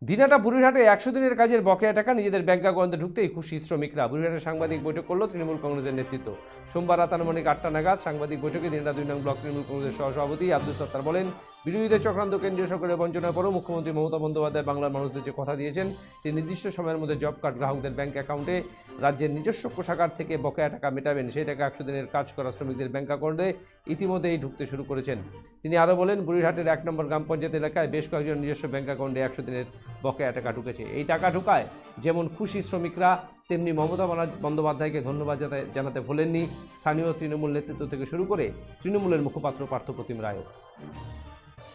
দিনহাটা বুড়িরহাটে 100 দিনের কাজের বকেয়া টাকা নিজেদের ব্যাংক অ্যাকাউন্টে ঢুকতেই খুশি শ্রমিকরা। বুড়িরহাটে সাংবাদিক বৈঠক করল তৃণমূল কংগ্রেসের নেতৃত্ব। সোমবার রাত আনুমানিক 8টা নাগাদ সাংবাদিক বৈঠকে দিনহাটা 2 নং ব্লক তৃণমূল কংগ্রেসের সহসভাপতি আব্দুল সত্তার বলেন, বিরোধীদের চক্রান্ত কেন্দ্রীয় সরকারের বঞ্চনার পরও মুখ্যমন্ত্রী মমতা বন্দ্যোপাধ্যায় বাংলার মানুষদের যে কথা দিয়েছেন, তিনি নির্দিষ্ট সময়ের মধ্যে জব কার্ড গ্রাহকদের ব্যাংক অ্যাকাউন্টে রাজ্যের নিজস্ব কোষাগার থেকে বকেয়া টাকা মেটাবেন। সেই টাকা 100 দিনের কাজ করা শ্রমিকদের ব্যাংক অ্যাকাউন্টে ইতিমধ্যেই ঢুকতে শুরু করেছেন। তিনি আরও বলেন, বুড়িরহাটের 1 নম্বর গ্রাম পঞ্চায়েত এলাকায় বেশ কয়েকজন নিজস্ব ব্যাংক অ্যাকাউন্টে 100 দিনের বকেয়া টাকা ঢুকেছে। এই টাকা ঢুকায় যেমন খুশি শ্রমিকরা, তেমনি মমতা বন্দ্যোপাধ্যায়কে ধন্যবাদ জানাতে ভোলেননি স্থানীয় তৃণমূল নেতৃত্ব থেকে শুরু করে তৃণমূলের মুখপাত্র পার্থপ্রতিম রায়ও।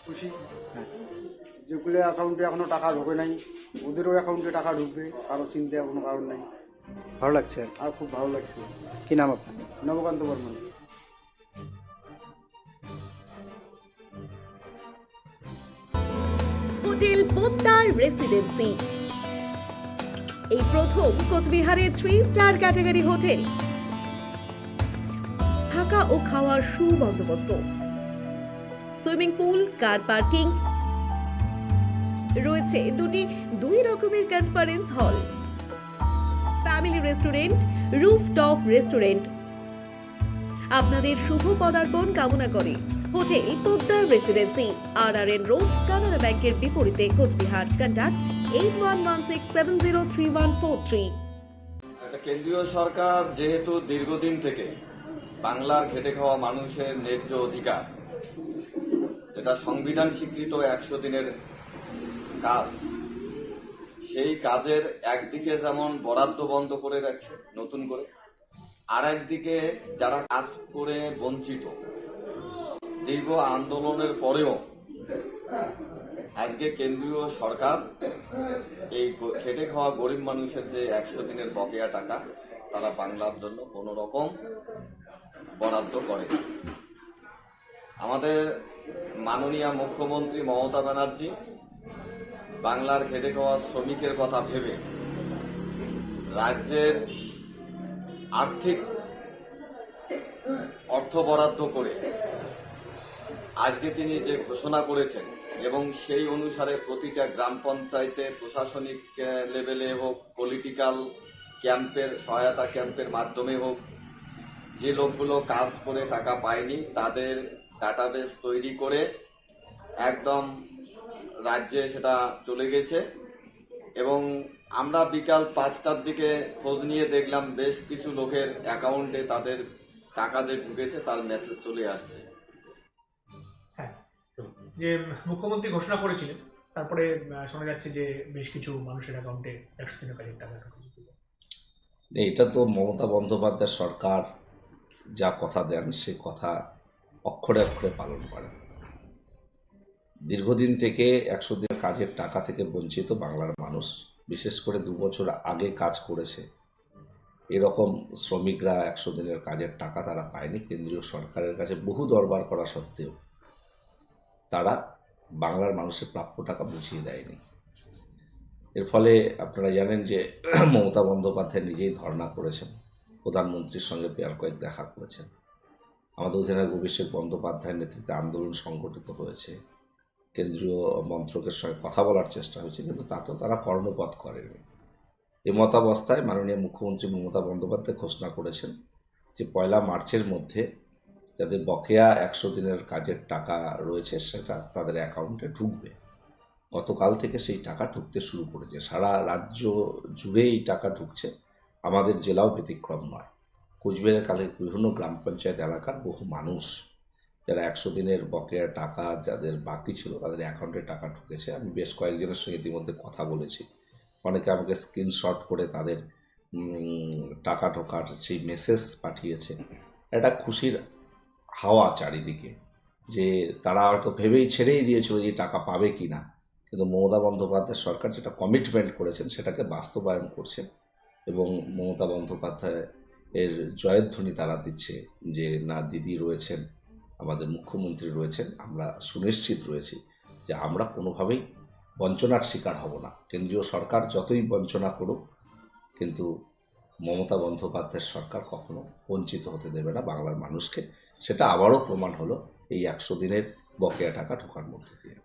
খুশি, যেগুলো অ্যাকাউন্টে এখনো টাকা ঢোকে নাই ওদেরও অ্যাকাউন্টে টাকা ঢুকবে, কারো চিন্তা কোনো কারণ নাই। ভালো লাগছে আর খুব ভালো লাগছে। কি নাম আপনার? নবকান্ত বর্মন। হোটেল পোদ্দার রেসিডেন্সি এই প্রথম কোচবিহারের 3 স্টার ক্যাটাগরি হোটেল। থাকা ও খাওয়ার সুবন্দোবস্ত, সুইমিং পুল, কার পার্কিং, রয়েছে দুই রকমের conference hall, family restaurant, rooftop restaurant. আপনাদের শুভ পদার্পণ কামনা করে hotel Poddar residency, RRN road, Canara ব্যাংকের বিপরীতে, কোচবিহার। কন্ট্যাক্ট 8116703143। একটা কেন্দ্রীয় সরকার যেহেতু দীর্ঘদিন থেকে বাংলার খেটে খাওয়া মানুষের ন্যায্য অধিকার, যেটা সংবিধান স্বীকৃত 100 দিনের কাজ, সেই কাজের একদিকে যেমন বরাদ্দ বন্ধ করে রাখছে নতুন করে, আর একদিকে যারা কাজ করে বঞ্চিত, দীর্ঘ আন্দোলনের পরেও আজকে কেন্দ্রীয় সরকার এই খেটে খাওয়া গরিব মানুষের যে 100 দিনের বকেয়া টাকা তারা বাংলার জন্য কোনো রকম বরাদ্দ করে। আমাদের মাননীয় মুখ্যমন্ত্রী মমতা ব্যানার্জি বাংলার খেটে খাওয়া শ্রমিকের কথা ভেবে রাজ্যের আর্থিক অর্থ বরাদ্দ করে আজকে তিনি যে ঘোষণা করেছেন, এবং সেই অনুসারে প্রতিটা গ্রাম পঞ্চায়েতে প্রশাসনিক লেভেলে হোক, পলিটিক্যাল ক্যাম্পের সহায়তা ক্যাম্পের মাধ্যমে হোক, যে লোকগুলো কাজ করে টাকা পায়নি তাদের ডাটাবেস তৈরি করে একদম রাজ্যে সেটা চলে গেছে। এবং আমরা বিকাল 5টার দিকে খোঁজ নিয়ে দেখলাম বেশ কিছু লোকের অ্যাকাউন্টে তাদের টাকা যে ঢুকেছে তার মেসেজ চলে আসছে। যে মুখ্যমন্ত্রী ঘোষণা করেছিলেন, তারপরে শোনা যাচ্ছে যে বেশ কিছু মানুষের অ্যাকাউন্টে 100 দিনের কাজের টাকা ঢুকেছে। এটা তো মমতা বন্দ্যোপাধ্যায় সরকার যা কথা দেন সে কথা অক্ষরে অক্ষরে পালন করেন। দীর্ঘদিন থেকে 100 দিনের কাজের টাকা থেকে বঞ্চিত বাংলার মানুষ, বিশেষ করে 2 বছর আগে কাজ করেছে এরকম শ্রমিকরা 100 দিনের কাজের টাকা তারা পায়নি। কেন্দ্রীয় সরকারের কাছে বহু দরবার করা সত্ত্বেও তারা বাংলার মানুষের প্রাপ্য টাকা বুঝিয়ে দেয়নি। এর ফলে আপনারা জানেন যে মমতা বন্দ্যোপাধ্যায় নিজেই ধর্ণা করেছেন, প্রধানমন্ত্রীর সঙ্গে পেয়ার কয়েক দেখা করেছেন। আমাদের অধিনায়ক অভিষেক বন্দ্যোপাধ্যায়ের নেতৃত্বে আন্দোলন সংগঠিত হয়েছে, কেন্দ্রীয় মন্ত্রকের সঙ্গে কথা বলার চেষ্টা হয়েছে, কিন্তু তাতেও তারা কর্ণপাত করেনি। এই মতাবস্থায় মাননীয় মুখ্যমন্ত্রী মমতা বন্দ্যোপাধ্যায় ঘোষণা করেছেন যে 1 মার্চের মধ্যে যাদের বকেয়া 100 দিনের কাজের টাকা রয়েছে সেটা তাদের অ্যাকাউন্টে ঢুকবে। গতকাল থেকে সেই টাকা ঢুকতে শুরু করেছে, সারা রাজ্য জুড়ে এই টাকা ঢুকছে, আমাদের জেলাও ব্যতিক্রম নয়। কোচবিহারের কালে বিভিন্ন গ্রাম পঞ্চায়েত এলাকার বহু মানুষ যারা 100 দিনের বকেয়া টাকা যাদের বাকি ছিল তাদের অ্যাকাউন্টে টাকা ঢুকেছে। আমি বেশ কয়েকজনের সঙ্গে ইতিমধ্যে কথা বলেছি, অনেকে আমাকে স্ক্রিনশট করে তাদের টাকা ঢোকার সেই মেসেজ পাঠিয়েছে। একটা খুশির হাওয়া চারিদিকে, যে তারা হয়তো ভেবেই ছেড়েই দিয়েছিল যে টাকা পাবে কি না, কিন্তু মমতা বন্দ্যোপাধ্যায় সরকার যেটা কমিটমেন্ট করেছেন সেটাকে বাস্তবায়ন করছেন, এবং মমতা বন্দ্যোপাধ্যায় এর জয়ধ্বনি তারা দিচ্ছে যে না, দিদি রয়েছেন, আমাদের মুখ্যমন্ত্রী রয়েছেন, আমরা সুনিশ্চিত রয়েছি যে আমরা কোনোভাবেই বঞ্চনার শিকার হব না। কেন্দ্রীয় সরকার যতই বঞ্চনা করুক, কিন্তু মমতা বন্দ্যোপাধ্যায়ের সরকার কখনো বঞ্চিত হতে দেবে না বাংলার মানুষকে। সেটা আবারও প্রমাণ হলো এই 100 দিনের বকেয়া টাকা ঢোকার মধ্যে দিয়ে।